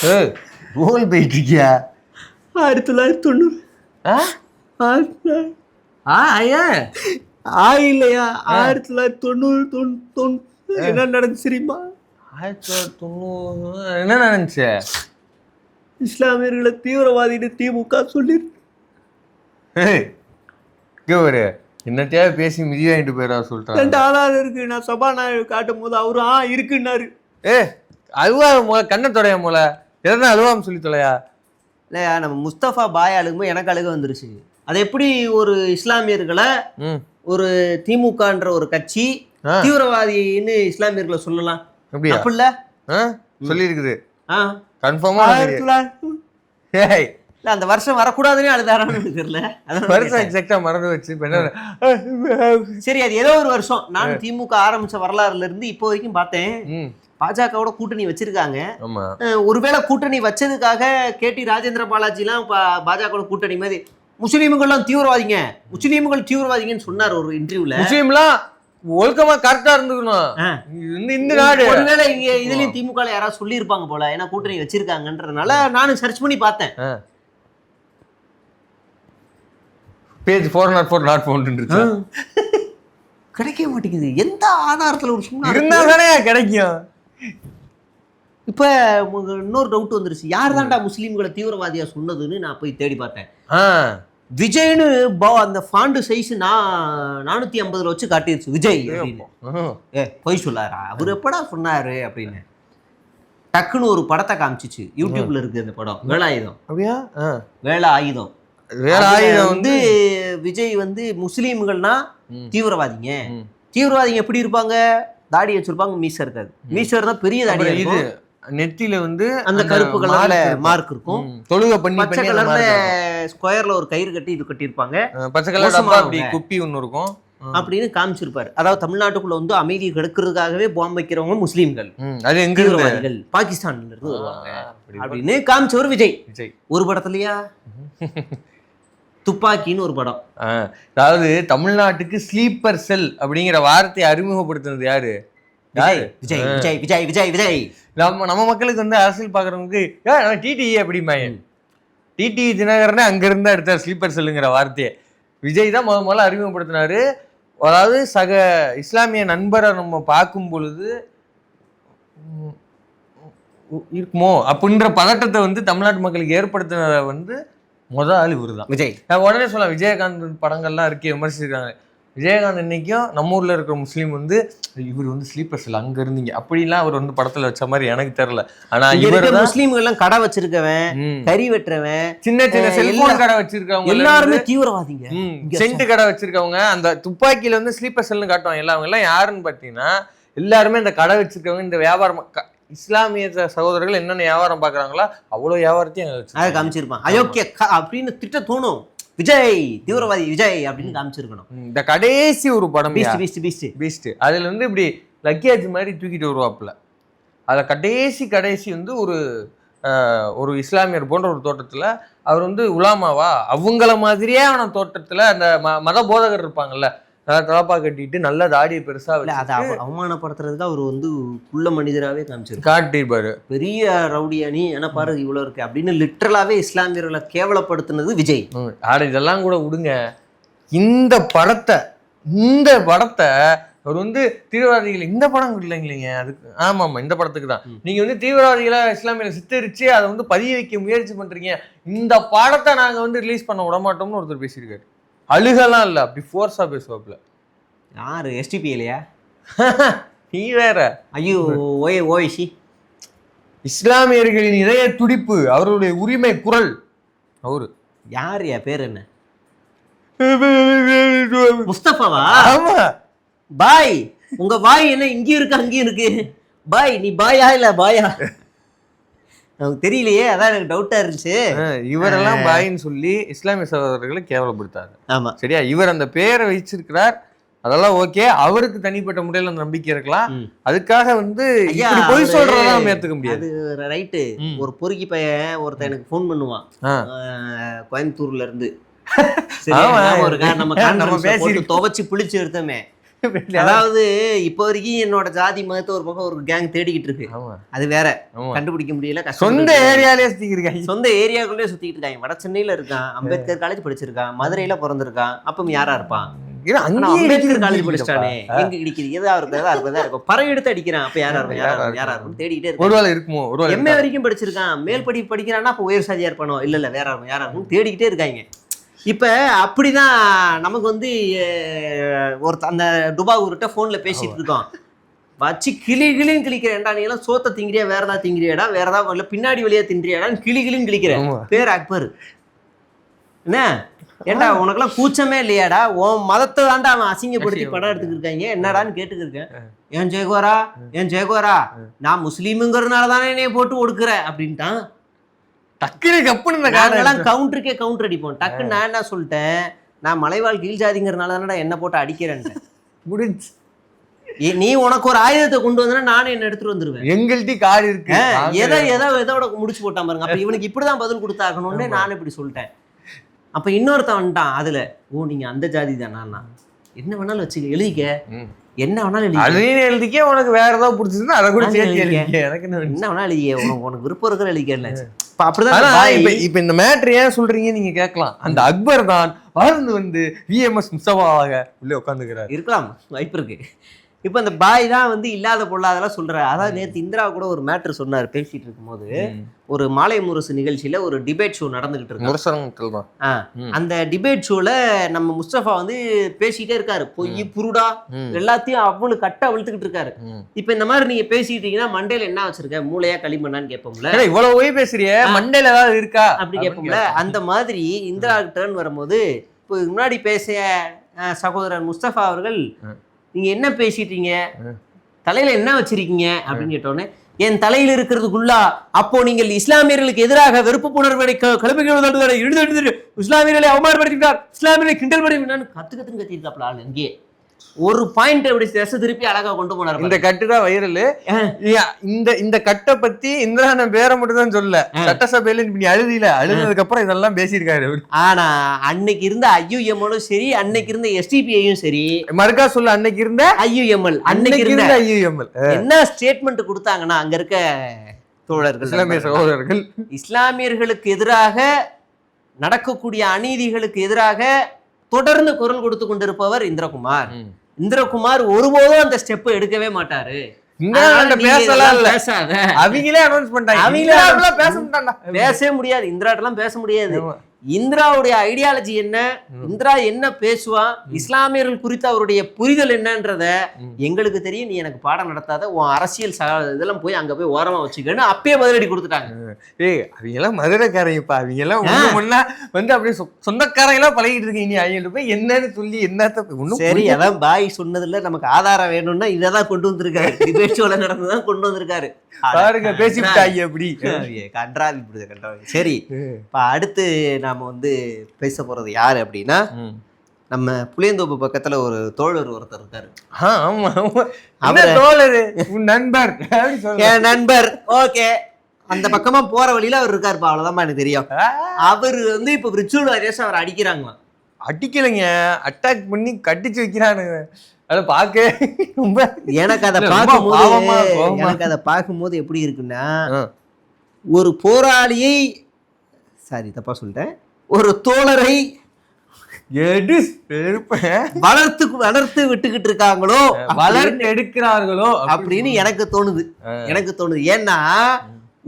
Role போயிட்டு இருக்கியா? 1990. ஐயா இல்லையா 1990 என்ன நடந்துச்சு தெரியுமா? 1990 என்ன நடந்துச்சு? இஸ்லாமியர்களை தீவிரவாதின்னு திமுக சொல்லிருக்கு. ஒரு என்னத்தையா பேசி மிதி வாங்கிட்டு போயிடா சொல்லிட்டான். 2 ஆதாரம் இருக்கு. நான் சபாநாயகர் காட்டும் போது அவரு இருக்குன்னாரு. அழுவா கண்ணை தொலையா மூல எதனா அழுவாம சொல்லி தொலையா இல்லையா? நம்ம முஸ்தபா பாய் அழுகும்போது எனக்கு அழுக வந்துருச்சு. அது எப்படி ஒரு இஸ்லாமியர்களை ஒரு திமுகன்ற ஒரு கட்சி தீவிரவாதின்னு இஸ்லாமியர்களை சொல்லலாம்? அப்படில்ல சொல்லி இருக்குது கன்ஃபார்மா. அந்த வருஷம் வரக்கூடாதுன்னு அழுதாரான்னு தெரியல. வருஷம் எக்ஸாக்டா மறந்து வச்சு. சரி, அது ஏதோ ஒரு வருஷம். நான் திமுக ஆரம்பிச்ச வரலாறுல இருந்து இப்போ வரைக்கும் பார்த்தேன். பாஜகவோட கூட்டணி வச்சிருக்காங்க. ஒருவேளை கூட்டணி வச்சதுக்காக கேடி ராஜேந்திர பாலாஜி எல்லாம் பாஜக கூட்டணி மாதிரி முஸ்லீம்கள்லாம் தீவிரவாதிங்க, முஸ்லீம்கள் தீவிரவாதிங்கன்னு சொன்னார் ஒரு இன்டர்வியூல. முஸ்லீம்லாம் ஒழுக்கமா கரெக்டா இருந்துக்கணும் இந்த நாடு. ஒருவேளை இங்க இதுலயும் திமுக யாராவது சொல்லி இருப்பாங்க போல, ஏன்னா கூட்டணி வச்சிருக்காங்கன்றதுனால நானும் சர்ச் பண்ணி பார்த்தேன். பேஜ் 404 நாட் ஃபவுண்ட் கிடைக்க மாட்டேங்குது. எந்த ஆதாரத்துல ஒரு சும்மா இருந்தா தானே கிடைக்கும். இப்ப இன்னொரு டவுட் வந்துருச்சு. யார் தான்டா முஸ்லீம்களை தீவிரவாதியா சொன்னதுன்னு நான் போய் தேடி பார்த்தேன். விஜய்னு அந்த ஃபாண்ட் சைஸ் 450 வச்சு காட்டிருச்சு விஜய். போய் சொல்லாரா அவர் எப்படா சொன்னாரு அப்படின்னு டக்குன்னு ஒரு படத்தை காமிச்சிச்சு. யூடியூப்ல இருக்கு அந்த படம். வேலாயுதம். அப்படியா? வேலாயுதம் வந்து விஜய் வந்து முஸ்லீம்கள்னா தீவிரவாதிங்க. தீவிரவாதிங்க எப்படி இருப்பாங்க? தாடி வச்சிருப்பாங்க, மீச இருக்காது. மீச இருந்தா பெரிய தாடி இருக்கும். நெத்தியில வந்து அந்த கருப்பு கலர்ல மார்க் இருக்கும். தொழுகை பண்ணி பச்சை கலர்ல ஸ்கொயர்ல ஒரு கயிறு கட்டி இது கட்டியிருப்பாங்க. பச்சை கலர்ல அப்படி குப்பி ஒன்று இருக்கும் அப்படின்னு காமிச்சிருப்பாரு. அதாவது தமிழ்நாட்டுக்குள்ள வந்து அமைதியை கெடுக்கிறதுக்காகவே பாம்பு வைக்கிறவங்க முஸ்லீம்கள். அது எங்க தீவிரவாதிகள் பாகிஸ்தான்ல இருந்து வருவாங்க அப்படின்னு காமிச்சவர் விஜய். ஒரு படத்துலயா துப்பாக்கின்னு ஒரு படம். அதாவது தமிழ்நாட்டுக்கு ஸ்லீப்பர் செல் அப்படிங்கிற வார்த்தையை அறிமுகப்படுத்தினது யாரு? விஜய் விஜய் விஜய் விஜய் விஜய். நம்ம மக்களுக்கு வந்து அரசியல் பாக்குறவங்களுக்கு டிடிஇ அப்படிம்பாங்க. டிடிஇ தினகரனே அங்க இருந்தா எடுத்தார் ஸ்லீப்பர் செல்லுங்கிற வார்த்தையை. விஜய் தான் முதல்ல அறிமுகப்படுத்தினாரு. அதாவது சக இஸ்லாமிய நண்பரை நம்ம பார்க்கும் பொழுது இருக்குமோ அப்படின்ற பதட்டத்தை வந்து தமிழ்நாட்டு மக்களுக்கு ஏற்படுத்தினத வந்து முதல் ஆள் இவரு தான் விஜய். உடனே சொல்லலாம் விஜயகாந்த் படங்கள்லாம் இருக்கே விமர்சிச்சிருக்காங்க. விஜயகாந்த் இன்னைக்கும் நம்ம ஊர்ல இருக்கிற முஸ்லீம் வந்து இவர் வந்து ஸ்லீப்பர் செல் அங்க இருந்தீங்க அப்படிலாம் அவர் வந்து படத்துல வச்ச மாதிரி எனக்கு தெரியல. ஆனா இவர் முஸ்லீம்கள் எல்லாம் கடை வச்சிருக்கவன், கறி வெட்டுறவன், சின்ன சின்ன செல்போன் கடை வச்சிருக்கவங்க எல்லாருமே தீவிரவாதிங்க. சென்ட் கடை வச்சிருக்கவங்க அந்த துப்பாக்கியில வந்து ஸ்லீப்பர் செல்னு காட்டுவாங்க. எல்லாம் அவங்க எல்லாம் யாருன்னு பாத்தீங்கன்னா எல்லாருமே இந்த கடை வச்சிருக்கவங்க. இந்த வியாபாரம் இஸ்லாமிய சகோதரர்கள் என்னென்ன வியாபாரம் பாக்குறாங்களோ அவ்வளவு வியாபாரத்தையும் அதை காமிச்சிருப்பான். அயோக்கிய அப்படின்னு திட்ட தோணும். விஜய் தீவிரவாதி விஜய் அப்படின்னு காமிச்சிருக்கணும். இந்த கடைசி ஒரு படம் பீஸ்ட் அதுல வந்து இப்படி லக்கேஜ் மாதிரி தூக்கிட்டு வருவாப்புல. அதுல கடைசி வந்து ஒரு இஸ்லாமியர் போன்ற ஒரு தோட்டத்துல அவர் வந்து உலாமாவா அவங்கள மாதிரியே அவன தோட்டத்துல அந்த மத போதகர் இருப்பாங்கல்ல, தலப்பா கட்டிட்டு நல்ல தாடியை பெருசா அதை அவமானப்படுத்துறதுக்கு அவர் வந்து குள்ள மனிதராகவே காட்டிருப்பாரு. பெரிய ரவுடியானி என்ன பாரு இவ்வளவு இருக்கு அப்படின்னு லிட்டரலாவே இஸ்லாமியர்களை கேவலப்படுத்தினது விஜய். இதெல்லாம் கூட விடுங்க. இந்த படத்தை அவர் வந்து தீவிரவாதிகள் இந்த படம் இல்லைங்களீங்க அதுக்கு. ஆமா இந்த படத்துக்கு தான் நீங்க வந்து தீவிரவாதிகளை இஸ்லாமியர்களை சித்தரிச்சு அதை வந்து பதிய வைக்க முயற்சி பண்றீங்க. இந்த படத்தை நாங்க வந்து ரிலீஸ் பண்ண விட மாட்டோம்னு ஒருத்தர் பேசியிருக்காரு. அழுகலாம் இல்ல, அப்படி ஃபோர்ஸா பேசுவாப்ல. யாரு? எஸ்டிபி இல்லையா? நீ வேற. ஐயோ ஓய்சி இஸ்லாமியர்களின் இதய துடிப்பு, அவருடைய உரிமை குரல். அவரு யார்? பேர் என்ன? முஸ்தபாவா? ஆமா. பாய் உங்க பாய் என்ன இங்கேயும் இருக்கு அங்கேயும் இருக்கு. பாய் நீ பாயா இல்ல பாயா நமக்கு தெரியலையே, அதான் எனக்கு டவுட்டா இருந்துச்சு. இவரெல்லாம் பாயின்னு சொல்லி இஸ்லாமிய சகோதரர்களை கேவலப்படுத்தாரு. ஆமா சரியா? இவர் அந்த பேரை வச்சிருக்கிறார், அதெல்லாம் ஓகே. அவருக்கு தனிப்பட்ட முறையில் அந்த நம்பிக்கை இருக்கலாம். அதுக்காக வந்து பொய் சொல்றதெல்லாம் நம்ம ஏத்துக்க முடியாது. அது ரைட்டு. ஒரு பொறுக்கி பையன் ஒருத்தன் எனக்கு ஃபோன் பண்ணுவான் கோயம்புத்தூர்ல இருந்து. நம்ம பேசி துவச்சு புளிச்சு எடுத்தோமே, அதாவது இப்போ வரைக்கும் என்னோட ஜாதி மதத்தை ஒரு பக்கம் ஒரு கேங் தேடிக்கிட்டு இருக்கு. அது வேற கண்டுபிடிக்க முடியல. சொந்த ஏரியாலே சுத்திட்டு இருக்காங்க, சொந்த ஏரியாக்குள்ளே சுத்திட்டு இருக்காங்க. வட சென்னையில இருக்கான், அம்பேத்கர் காலேஜ் படிச்சிருக்கான், மதுரையில பிறந்திருக்கான். அப்ப யாரா இருப்பான்? அம்பேத்கர் காலேஜ் படிச்சிட்டானே, எங்க இடிக்குது எதா இருக்கும் பறவை எடுத்து அடிக்கிறான். அப்ப யாரா இருக்கும் தேடிக்கிட்டே இருக்கு. எம்ஏ வரைக்கும் படிச்சிருக்கான், மேல் படிப்பு படிக்கிறான்னா அப்ப உயர் சாதியா இருப்பானோ? இல்ல வேற யாரா இருக்கும் தேடிக்கிட்டே இருக்காங்க. இப்ப அப்படிதான் நமக்கு வந்து ஒரு அந்த டுபாகூர்கிட்ட போன்ல பேசிட்டு இருக்கோம். வச்சு கிளின்னு கிளிக்கிறேன்டா, நீ எல்லாம் சோத்த திங்கிறியா, வேற ஏதாவது திங்கிறியாடா, வேற ஏதாவது பின்னாடி வழியா தின்றியாடான்னு கிளின்னு கிளிக்கிறேன். பேர் அக்பர். என்ன ஏண்டா உனக்கெல்லாம் கூச்சமே இல்லையாடா? உன் மதத்தை தாண்டா அவன் அசிங்கப்படுத்தி படம் எடுத்துக்கிட்டு இருக்காங்க. என்னடான்னு கேட்டுக்கிருக்கேன். ஏன் ஜெயகோரா நான் முஸ்லீமுங்கிறதுனால தானே என்னைய போட்டு ஒடுக்குற அப்படின்ட்டான். கவுண்டருக்கே கவுண்டர் அடிப்போம். டக்குன்னு நான் என்ன சொல்லிட்டேன், நான் மலைவாழ் கீழ் ஜாதிங்கிறதுனால தானடா என்ன போட்டு அடிக்கிறேன்ட்டு முடிஞ்சு. நீ உனக்கு ஒரு ஆயுதத்தை கொண்டு வந்தா நானும் என்ன எடுத்துட்டு வந்துருவேன். எங்கள்கிட்ட கார் இருக்கு, எதோட முடிச்சு போட்டான் பாருங்க. அப்ப இவனுக்கு இப்படிதான் பதில் கொடுத்தாகணும்னு நான் இப்படி சொல்லிட்டேன். அப்ப இன்னொருத்தன் வந்துட்டான். அதுல நீங்க அந்த ஜாதி தானா, என்ன வேணாலும் வச்சுக்க, எழுதிக்க, என்ன வேணாலும் எழுதிக்க, உனக்கு வேற ஏதாவது பிடிச்சிருந்தா அதை கூட எனக்கு என்ன வேணாலும் எழுதிய, உனக்கு விருப்பம் இருக்கிற எழுதிக்க. இப்ப இந்த மேட்ரு ஏன் சொல்றீங்க நீங்க கேட்கலாம். அந்த அக்பர் தான் வளர்ந்து வந்து விஎம்எஸ் முஸ்தபாவாக உள்ளே உட்காந்துக்கிறார். இருக்கலாம், வாய்ப்பு இருக்கு. இப்ப இந்த பாய் தான் வந்து இல்லாத பொருளாதெல்லாம் சொல்ற. அதாவது நேற்று இந்திரா கூட ஒரு மேட்ரு சொன்னார் பேசிட்டு இருக்கும்போது. ஒரு மாலை முரசு நிகழ்ச்சியில ஒரு டிபேட் ஷோ நடந்துகிட்டு இருக்கு. அந்த டிபேட் ஷோல நம்ம முஸ்தபா வந்து பேசிட்டே இருக்காரு, பொய் புருடா எல்லாத்தையும் அவளுக்கு கட்ட அவிழ்த்துக்கிட்டு இருக்காரு. இப்ப இந்த மாதிரி நீங்க பேசிட்டீங்கன்னா மண்டையில என்ன வச்சிருக்க, மூளையா களிமண்ணான்னு கேட்போம்ல. இவ்வளவு போய் பேசுறிய, மண்டையில ஏதாவது இருக்கா அப்படி கேட்போம்ல. அந்த மாதிரி இந்திரா டர்ன் வரும்போது இப்போ முன்னாடி பேசிய சகோதரர் முஸ்தபா அவர்கள், நீங்க என்ன பேசிட்டீங்க, தலையில என்ன வச்சிருக்கீங்க அப்படின்னு கேட்டோன்னே, என் தலையில் இருக்கிறதுக்குள்ளா அப்போ நீங்கள் இஸ்லாமியர்களுக்கு எதிராக வெறுப்பு புணர்வடை எழுது இஸ்லாமியர்களை அவமானப்படுத்தினார், இஸ்லாமியர்களை கிண்டல் பண்ணி கத்துன்னு கத்திருக்காப்ல ஆள். அங்கே ஒரு பாயிண்ட் அப்படி திசை திருப்பி அழகா கொண்டு போனார். இந்த கட்டு தான் வைரல். இந்த கட்டை பத்தி இந்திரா பேர மட்டும் தான் சொல்ல, சட்டசபையில இப்படி அழுதுக்கு அப்புறம் இதெல்லாம் பேசியிருக்காரு. ஆனா அன்னைக்கு இருந்த ஐயுஎம்எலும் சரி, அன்னைக்கு இருந்த எஸ்டிபிஐயும் சரி, மறுக்கா சொல்ல அன்னைக்கு இருந்த ஐயுஎம்எல், அன்னைக்கு இருந்த ஐயுஎம்எல் என்ன ஸ்டேட்மெண்ட் கொடுத்தாங்கன்னா, அங்க இருக்க தோழர்கள், இஸ்லாமிய சகோதரர்கள், இஸ்லாமியர்களுக்கு எதிராக நடக்கக்கூடிய அநீதிகளுக்கு எதிராக தொடர்ந்து குரல் கொடுத்து கொண்டிருப்பவர் இந்திரகுமார். இந்திரகுமார் ஒருபோதும் அந்த ஸ்டெப் எடுக்கவே மாட்டாரு. அவங்களே அனௌன்ஸ் பண்ணிட்டாங்க, பேசவே முடியாது, இந்திராட்டெல்லாம் பேச முடியாது. இந்திராவுடைய ஐடியாலஜி என்ன, இந்திரா என்ன பேசுவா, இஸ்லாமியர்கள் குறித்து அவருடைய புரிதல் என்னன்றத எங்களுக்கு தெரியும், நீ எனக்கு பாடம் நடத்தாத, உன் அரசியல் இதெல்லாம் போய் அங்க போய் ஓரமா வச்சுக்கன்னு அப்பயே பதிலடி கொடுத்துட்டாங்க. அவங்க எல்லாம் மதுரைக்காரங்கப்பா, அவங்க எல்லாம் வந்து அப்படியே சொந்தக்காரங்க எல்லாம் பழகிட்டு இருக்கீங்க, அவங்க போய் என்னன்னு சொல்லி என்னத்த சரி. அதான் பாய் சொன்னதுல நமக்கு ஆதாரம் வேணும்னா இதான் கொண்டு வந்திருக்காரு, டிபேட் ஷோல நடந்துதான் கொண்டு வந்திருக்காரு பாருங்க, பேசிட்டாங்க அப்படி கன்றாவி. சரி, அடுத்து நாம வந்து பேச போறது யாரு அப்படின்னா, நம்ம புளியந்தோப்பு பக்கத்துல ஒரு தோழர் ஒருத்தர் இருக்காரு. நண்பர், என் நண்பர். ஓகே, அந்த பக்கமா போற வழியில அவர் இருக்காருப்பா, அவ்வளவுதான் எனக்கு தெரியும். அவர் வந்து இப்ப விர்ச்சுவல் வாரியர்ஸ் அவர் அடிக்கிறாங்க. அடிக்கலைங்க, அட்டாக் பண்ணி கட்டிச்சு வைக்கிறானுங்க. அதை பார்க்க எனக்கு அதை பார்க்கும்போது எப்படி இருக்குன்னா, ஒரு போராளியை, சாரி தப்பா சொல்லிட்டேன், ஒரு தோழரை வளர்த்து விட்டுக்கிட்டு இருக்காங்களோ, வளர்த்து எடுக்கிறார்களோ அப்படின்னு எனக்கு தோணுது. ஏன்னா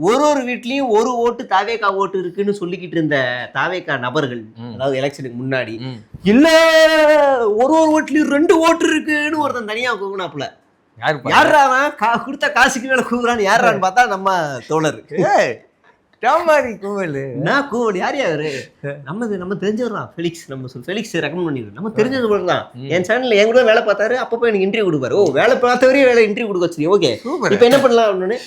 ஒரு வீட்லயும் ஒரு ஓட்டு தாவேக்கா ஓட்டு இருக்குன்னு சொல்லிக்கிட்டு இருந்த தாவேக்கா நபர்கள், அதாவது எலெக்ஷனுக்கு முன்னாடி, இல்ல ஒரு வீட்லயும் 2 ஓட்டு இருக்குன்னு ஒருத்தன் தனியா கூகுனாப்புல. யாரா கொடுத்த காசுக்கு மேல கூகுறான்னு யாரான்னு பார்த்தா நம்ம தோழர். கூவல் யார் யாரு, நம்ம தெரிஞ்சவர்தான் ஃபெலிக்ஸ். ஃபெலிக்ஸ் ரெக்கமெண்ட் பண்ணிடுறோம், நம்ம தெரிஞ்சது தான். என் சேனல்ல என் கூட வேலை பார்த்தாரு, அப்பப்போ எனக்கு இன்டர்வியூ கொடுப்பாரு. வேலை பார்த்தவரையும் வேலை இன்டர்வியூ கொடுக்க வச்சிருக்கீங்க. ஓகே, இப்போ என்ன பண்ணலாம் அப்படின்னு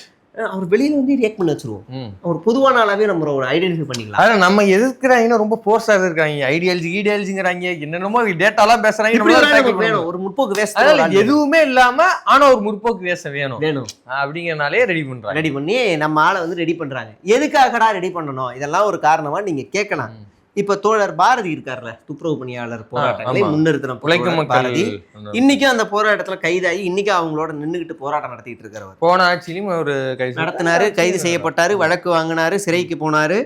அவர் வெளியில வந்து ரியாக்ட் பண்ண வச்சிருவோம். அவர் பொதுவான ஆளாவே நம்ம ஒரு ஐடென்டிஃபை பண்ணிக்கலாம். ஆனா நம்ம எதிர்க்கிறாங்கன்னா ரொம்ப போர்ஸா இருக்காங்க, ஐடியாலஜிங்கிறாங்க, என்னென்னமோ டேட்டாலாம் பேசுறாங்க. ஒரு முற்போக்கு வேஷம் எதுவுமே இல்லாம ஆனா ஒரு முற்போக்கு வேஷம் வேணும் அப்படிங்கறனாலே ரெடி பண்ணி நம்ம ஆளை வந்து ரெடி பண்றாங்க. எதுக்காகடா ரெடி பண்ணணும், இதெல்லாம் ஒரு காரணமா நீங்க கேட்கலாம். இப்ப தோழர் பாரதி இருக்கார்ல, துப்புரவு பணியாளர் போராட்டங்களை ஆமா. முன்னிறுத்தின உழைக்கும் மக்கள் பாரதி இன்னைக்கும் அந்த போராட்டத்துல கைதாகி இன்னைக்கு அவங்களோட நின்னுகிட்டு போராட்டம் நடத்திட்டு இருக்கிறவர். போன ஆட்சியிலும் ஒரு கைது நடத்தினாரு, கைது செய்யப்பட்டாரு, வழக்கு வாங்கினாரு, சிறைக்கு போனாரு,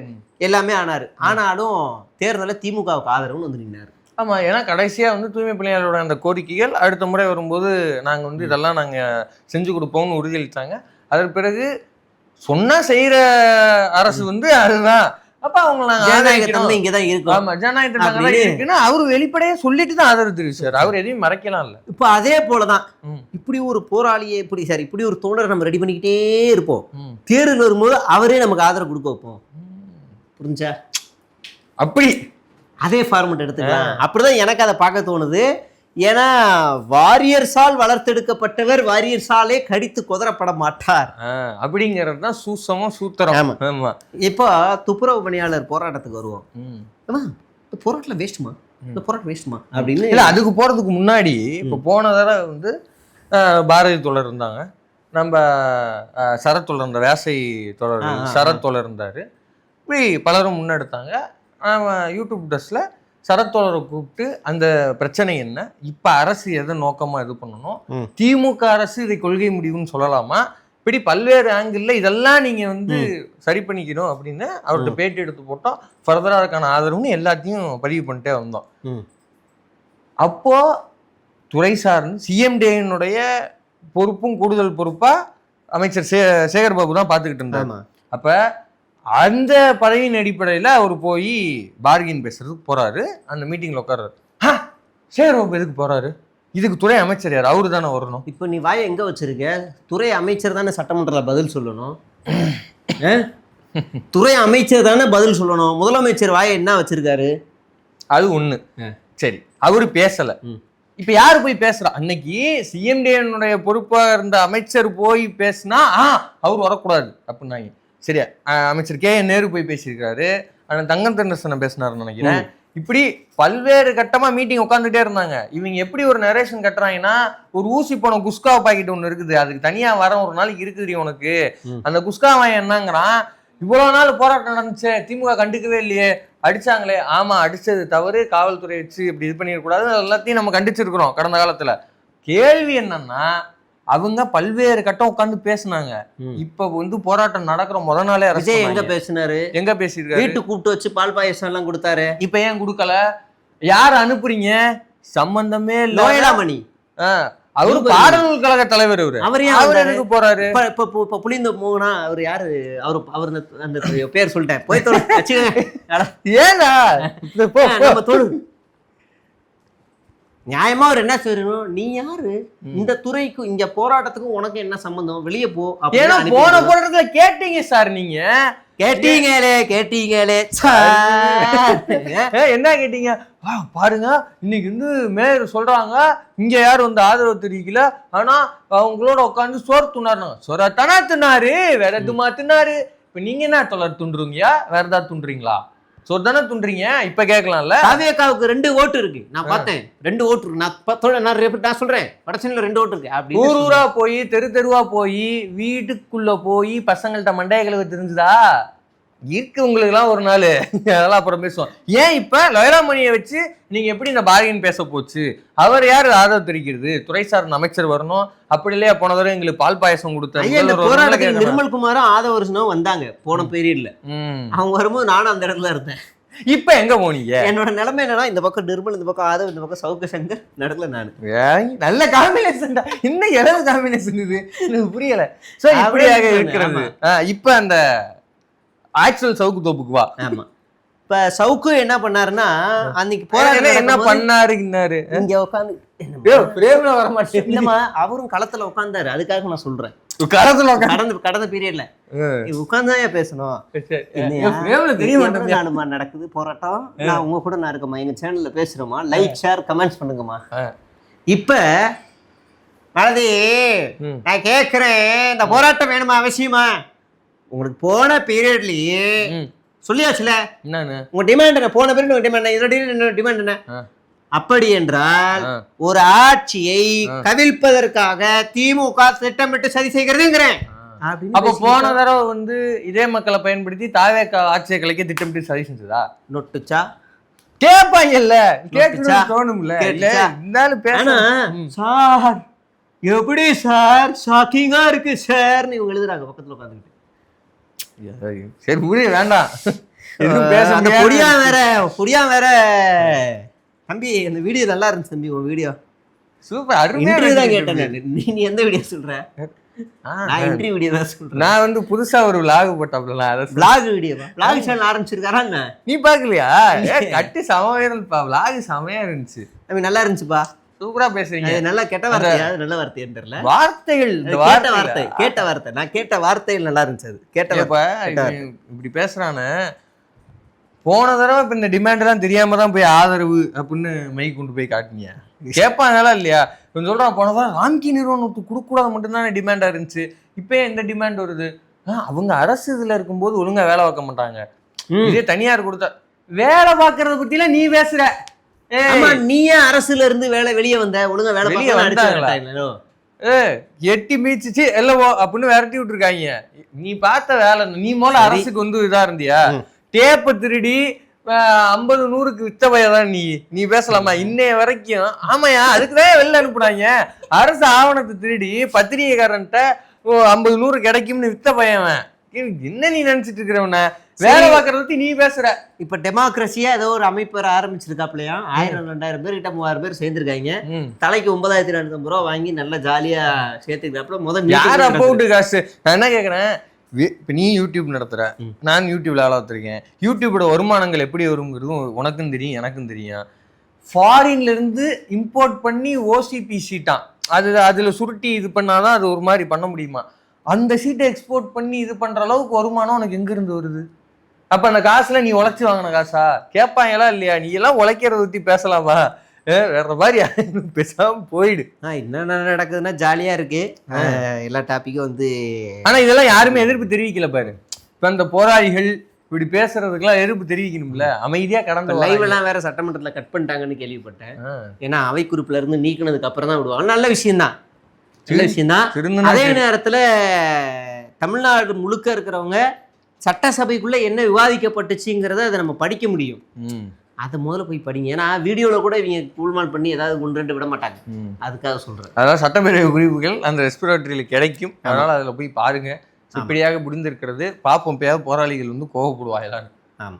எல்லாமே ஆனாரு. ஆனாலும் தேர்தல திமுகவுக்கு ஆதரவுன்னு வந்து நின்னாரு. ஆமா, ஏன்னா கடைசியா வந்து தூய்மை பணியாளரோட அந்த கோரிக்கைகள் அடுத்த முறை வரும்போது நாங்க வந்து இதெல்லாம் நாங்க செஞ்சு கொடுப்போம்னு உறுதியளித்தாங்க. அதற்கு பிறகு சொன்னா செய்யற அரசு வந்து அதுதான். அப்ப அவங்க ஜனநாயகத்தன்மை இங்கதான் இருக்கும். ஆமா, ஜனநாயகத்தன்மை இருக்குன்னு அவரு வெளிப்படையா சொல்லிட்டு தான் ஆதரவு தெரிவிச்சாரு. அவர் எதையும் மறைக்கலாம் இல்ல. இப்ப அதே போலதான் இப்படி ஒரு போராளியை இப்படி ஒரு தோழர் நம்ம ரெடி பண்ணிக்கிட்டே இருப்போம். தேர்தல் வரும்போது அவரே நமக்கு ஆதரவு கொடுக்க வைப்போம். புரிஞ்சா? அப்படி அதே ஃபார்மெட் எடுத்துக்கலாம். அப்படிதான் எனக்கு அதை பார்க்க தோணுது. ஏன்னா வாரியர்ஸால் வளர்த்தெடுக்கப்பட்டவர் வாரியர்ஸாலே கடித்து குதறப்பட மாட்டார் அப்படிங்கிறது தான் சூசமும் சூத்திரம். ஆமா, இப்போ துப்புரவு பணியாளர் போராட்டத்துக்கு வருவோம். இந்த போராட்டம் வேஸ்ட்டுமா, இந்த போராட்டம் வேஸ்ட்டுமா அப்படின்னு இல்லை. அதுக்கு போறதுக்கு முன்னாடி இப்போ போன தடவை வந்து பாரதி தோழர் இருந்தாங்க, நம்ம சரத் தோழர் இருந்தார், வேசை தோழர் சரத் தோழர் இருந்தார். இப்படி பலரும் முன்னெடுத்தாங்க. யூடியூப் டஸ்ல சரத்தோழரை கூப்பிட்டு அந்த பிரச்சனை என்ன, இப்ப அரசு எதை நோக்கமா இது பண்ணணும், திமுக அரசு இதை கொள்கை முடிவுன்னு சொல்லலாமா, இப்படி பல்வேறு ஆங்கிள் இதெல்லாம் நீங்க வந்து சரி பண்ணிக்கணும் அப்படின்னு அவர்கிட்ட பேட்டி எடுத்து போட்டோம். ஃபர்தரா அதுக்கான ஆதரவுன்னு எல்லாத்தையும் பதிவு பண்ணிட்டே வந்தோம். அப்போ துறை சார்ந்து சிஎம்டினுடைய பொறுப்பும் கூடுதல் பொறுப்பா அமைச்சர் சேகர் பாபு தான் பார்த்துக்கிட்டு இருந்தாங்க. அப்ப அந்த பதவியின் அடிப்படையில் அவர் போய் பார்கின் பேசுறதுக்கு போறாரு. அந்த மீட்டிங்ல உட்கார்றாரு. சேகர் பாபு எதுக்கு போறாரு? இதுக்கு துறை அமைச்சர் யார்? அவரு தானே வரணும். இப்போ நீ வாயை எங்க வச்சிருக்க? துறை அமைச்சர் தானே சட்டமன்றத்தில் பதில் சொல்லணும். துறை அமைச்சர் தானே பதில் சொல்லணும். முதலமைச்சர் வாயை என்ன வச்சிருக்காரு? அது ஒண்ணு. சரி, அவரு பேசல. இப்ப யாரு போய் பேசுறா? அன்னைக்கு சிஎம்டினுடைய பொறுப்பா இருந்த அமைச்சர் போய் பேசினா அவர் வரக்கூடாது அப்படின்னாங்க. சரியா? அமைச்சர் KN நேரு போய் பேசியிருக்காரு, தங்கம் தென்னரசன் பேசினாருன்னு நினைக்கிறேன். இப்படி பல்வேறு கட்டமா மீட்டிங் உட்காந்துட்டே இருந்தாங்க. இவங்க எப்படி ஒரு நரேஷன் கட்டுறாங்கன்னா, ஒரு ஊசி போன குஸ்கா பாக்கெட் ஒண்ணு இருக்குது, அதுக்கு தனியா வர ஒரு நாளைக்கு இருக்குது உனக்கு, அந்த குஸ்கா வாங்கி என்னங்கிறான், இவ்வளவு நாள் போராட்டம் நடந்துச்சு, திமுக கண்டுக்கவே இல்லையே, அடிச்சாங்களே. ஆமா, அடிச்சது தவறு, காவல்துறை வச்சு இப்படி இது பண்ணிடக்கூடாது, எல்லாத்தையும் நம்ம கண்டிச்சிருக்கிறோம் கடந்த காலத்துல. கேள்வி என்னன்னா, அவங்க பல்வேறு கட்டம் உட்கார்ந்து பேசினாங்க. இப்ப வந்து போராட்டம் நடக்கிற முத நாளே விஜய் எங்க பேசினாரு? எங்க பேசிருக்காரு? வீட்டு கூப்பிட்டு வச்சு பால் பாயசம் எல்லாம் கொடுத்தாரு. இப்ப ஏன் கொடுக்கல? யார் அனுப்புறீங்க? சம்பந்தமே இல்ல. லோயலாமணி அவரு பாடநூல் கழக தலைவர். அவருக்கு போறாரு. இப்ப புளிந்த மோகனா அவர் யாரு? அவர் அந்த பேர் சொல்லிட்டேன், போய் ஏன்னா தோணு நியாயமா அவர் என்ன செய்யணும்? நீ யாரு? இந்த துறைக்கு இங்க போராட்டத்துக்கும் உனக்கு என்ன சம்பந்தம்? வெளியே போ. ஏன்னா போன போராட்டத்துல கேட்டீங்க சார், நீங்க கேட்டீங்களே என்ன கேட்டீங்க? பாருங்க, இன்னைக்கு வந்து மேயர் சொல்றாங்க இங்க யாரும் வந்து ஆதரவு தெரிவிக்கல, ஆனா அவங்களோட உட்காந்து சோறு துண்ணாருனாங்க. சோறத்தானா தின்னாரு, வேற எதுமா தின்னாரு? இப்ப நீங்க என்ன தொழில் துண்டுறீங்க? வேற ஏதாவது துண்டுறீங்களா? சோறு தானே துண்டுறீங்க. இப்ப கேட்கலாம்ல. காவியக்காவுக்கு 2 ஓட்டு இருக்கு, நான் பார்த்தேன். 2 ஓட்டு இருக்கு. நான் சொல்றேன், வடசென்னையில 2 ஓட்டு இருக்கு. அப்படி ஊரூரா போய் தெருவா போய் வீட்டுக்குள்ள போய் பசங்கள்ட்ட மண்டைய கழுவ தெரிஞ்சுதா இருக்கு உங்களுக்கு எல்லாம் ஒரு நாள். அதெல்லாம் அப்புறம் பேசுவோம். ஏன் இப்ப லோயலாமணியை வச்சு நீங்க எப்படி இந்த பார்கின் பேச போச்சு? அவர் யாரு ஆதரவு தெரிவிக்கிறது? துறை சார்ந்த அமைச்சர் வரணும். அப்படி இல்லையா போன தடவை எங்களுக்கு பால் பாயசம் கொடுத்தாரு. நிர்மல் குமாரும் ஆதவர்ஷனும் வந்தாங்க போன பீரியட்ல. அவங்க வரும்போது நானும் அந்த இடத்துல இருந்தேன். இப்ப எங்க போனீங்க? என்னோட நிலைமை என்னன்னா, இந்த பக்கம் நிர்மல், இந்த பக்கம் ஆதவ், இந்த பக்கம் சவுக்கு சங்கர், நடுல நானு. நல்ல காம்பினேஷன் தான். இன்னும் எவ்வளவு காம்பினேஷன் இது எனக்கு புரியல. சோ இப்படியாக இருக்கிறது. இப்ப அந்த ஆக்சுவல் சவுக்கு தோப்புக்கு வா. ஆமா, இப்ப சவுக்கு என்ன பண்ணாருன்னா, அன்னைக்கு போராட்டம் என்ன பண்ணாரு? இங்க உட்காந்து வர மாட்டேன். இல்லம்மா, அவரும் களத்துல உட்கார்ந்தாரு. அதுக்காக நான் சொல்றேன், கடந்த பீரியட்ல உட்கார்ந்துதான் பேசணும். நடக்குது போராட்டம், நான் உங்க கூட நான் இருக்கமா, எங்க சேனல்ல பேசுறோமா, லைக் ஷேர் கமெண்ட்ஸ் பண்ணுங்கம்மா. இப்ப மலதி, நான் கேக்குறேன், இந்த போராட்டம் வேணுமா அவசியமா? உங்களுக்கு போன பீரியட்லயே சொல்லியாச்சுல உங்க டிமாண்ட் என்ன? போன பீரியட் டிமாண்ட் டிமாண்ட் என்ன? அப்படி என்றால் ஒரு ஆட்சியை கவிழ்ப்பதற்காக திமுக திட்டமிட்டு சதி செய்கிறதுங்கிறேன். அப்ப போன தடவை வந்து இதே மக்களை பயன்படுத்தி தாவேக ஆட்சியை கலைக்க திட்டமிட்டு சதி செஞ்சதா? நொட்டுச்சா கேட்பாங்கல்ல, கேட்டுச்சா? கேட்கணும்னு தோணும்ல. இல்ல கேட்டுச்சா? இருந்தாலும் ஆனா பேச சார் எப்படி சார் ஷாக்கிங்கா இருக்கு சார்னு இவங்க எழுதுறாங்க பக்கத்துல உட்காந்துக்கிட்டு. சரி விடு, வேண்டாம். எதுவும் பேச அந்த முடியாது. பொடியா வேற தம்பி அந்த வீடியோ நல்லா இருந்துச்சு தம்பி. உன் வீடியோ சூப்பர், அருமையா இன்டர்வியூ தான் பேசிட்டு கேட்டேன் இருக்கு. நான். நீ எந்த வீடியோ சொல்ற? நான் இன்டர்வியூ வீடியோ தான் சொல்றேன். நான் வந்து புதுசா ஒரு விலாக் போட்டாப்ல, அதை vlog வீடியோவா? vlog சேனல் ஆரம்பிச்சிருக்காரா என்ன? நீ பாக்கலையா? கட்டி சமையல்ப்பா, விலாக் செமையா இருந்துச்சு. தம்பி நல்லா இருந்துச்சுப்பா. சூப்பரா பேசுறீங்க. அது நல்லா கெட்ட வார்த்தையா? அது நல்ல வார்த்தையான்னு தெரியல. வார்த்தைகள், இந்த கேட்ட வார்த்தை நான் கேட்ட வார்த்தைகள் நல்லா இருந்துச்சு. அது கேட்ட வார்த்தை. இப்படி பேசுறானே, போன தடவை இப்ப இந்த டிமாண்ட் எல்லாம் தெரியாம தான் போய் ஆதரவு அப்படின்னு மைக் கொண்டு போய் காட்டினியா? கேட்பாங்களா இல்லையா? கொஞ்சம் சொல்றான், போன தடவை ராம்கி நிறுவனத்துக்கு கொடுக்க கூடாது மட்டும்தானே டிமாண்டா இருந்துச்சு, இப்ப எந்த டிமாண்ட் வருது? அவங்க அரசு இதுல இருக்கும்போது ஒழுங்கா வேலை பார்க்க மாட்டாங்க, இதே தனியார் கொடுத்தா வேலை பார்க்கறத பத்தி எல்லாம் நீ பேசுற. நீ ஏன் அரசுல இருந்து வெளியே வந்த? ஒழுங்கா வேலை வெளியே வந்தாங்களா? எட்டி மீச்சிச்சு எல்லவோ அப்படின்னு விரட்டி விட்டுருக்காங்க. நீ பார்த்த வேலை, நீ முதல்ல அரசுக்கு வந்து இதா இருந்தியா? டேப்பை திருடி 50-100க்கு வித்த பையதான் நீ பேசலாமா? இன்னைய வரைக்கும் ஆமாயா, அதுக்குதான் வெளில அனுப்புனாங்க. அரசு ஆவணத்தை திருடி பத்திரிகைக்காரன்ட்ட 50-100 கிடைக்கும்னு வித்த பையன். என்ன நீ நினைச்சிட்டு இருக்கிறவன? வேலை பார்க்கறத பத்தி நீ பேசுற. இப்ப டெமோக்ரஸியா ஏதோ ஒரு அமைப்பு ஆரம்பிச்சிருக்காப்லையா? 1000-2000 பேர் கிட்ட 3000 பேர் சேர்ந்திருக்காங்க. தலைக்கு 9450 ரூபா வாங்கி நல்லா ஜாலியா சேர்த்துக்கிட்டாப்ல. முதல் யார் அப்பவுட்டு காசு? நான் என்ன கேக்குறேன், இப்ப நீ யூடியூப் நடத்துற, நான் யூடியூப்ல வேலை பார்த்துருக்கேன். யூடியூபோட வருமானங்கள் எப்படி வருங்கிறதும் உனக்கும் தெரியும், எனக்கும் தெரியும். ஃபாரின்ல இருந்து இம்போர்ட் பண்ணி ஓசிபி ஷீட்டான், அதுல சுருட்டி இது பண்ணாதான் அது ஒரு மாதிரி பண்ண முடியுமா? அந்த ஷீட்டை எக்ஸ்போர்ட் பண்ணி இது பண்ற அளவுக்கு வருமானம் உனக்கு எங்க இருந்து வருது? அப்ப அந்த காசுல நீ உழைச்சி வாங்கின காசா? கேட்பாங்களா இல்லையா? நீ எல்லாம் உழைக்கிறத பத்தி பேசலாமா? வேற மாதிரி பேசாம போயிடு. என்னென்ன நடக்குதுன்னா ஜாலியா இருக்கு எல்லா டாபிக்கும் வந்து. ஆனா இதெல்லாம் யாருமே எதிர்ப்பு தெரிவிக்கல பாரு. இப்ப அந்த போராளிகள் இப்படி பேசுறதுக்கெல்லாம் எதிர்ப்பு தெரிவிக்கணும்ல, அமைதியா கடந்த லைவ் எல்லாம் வேற சட்டமன்றத்துல கட் பண்ணிட்டாங்கன்னு கேள்விப்பட்டேன். ஏன்னா அவை குறிப்புல இருந்து நீக்கினதுக்கு அப்புறம் தான் விடுவாங்க. நல்ல விஷயம் தான், நல்ல விஷயம் தான். அதே நேரத்துல தமிழ்நாடு முழுக்க இருக்கிறவங்க சட்டசபைக்குள்ள என்ன விவாதிக்கப்பட்டுச்சுங்கிறத அதை நம்ம படிக்க முடியும். அதை முதல்ல போய் படிங்க. ஏன்னா வீடியோல கூட இவங்க கூல்மால் பண்ணி ஏதாவது 1-2 விட மாட்டாங்க. அதுக்காக சொல்றேன். அதாவது சட்டப்பேரவை குறிப்புகள் அந்த ரெஸ்பிரேட்டரியில கிடைக்கும், அதனால அதுல போய் பாருங்க. இப்படியாக முடிந்திருக்கிறது. பார்ப்போம், போராளிகள் வந்து கோவப்படுவாங்களான்னு. ஆமா.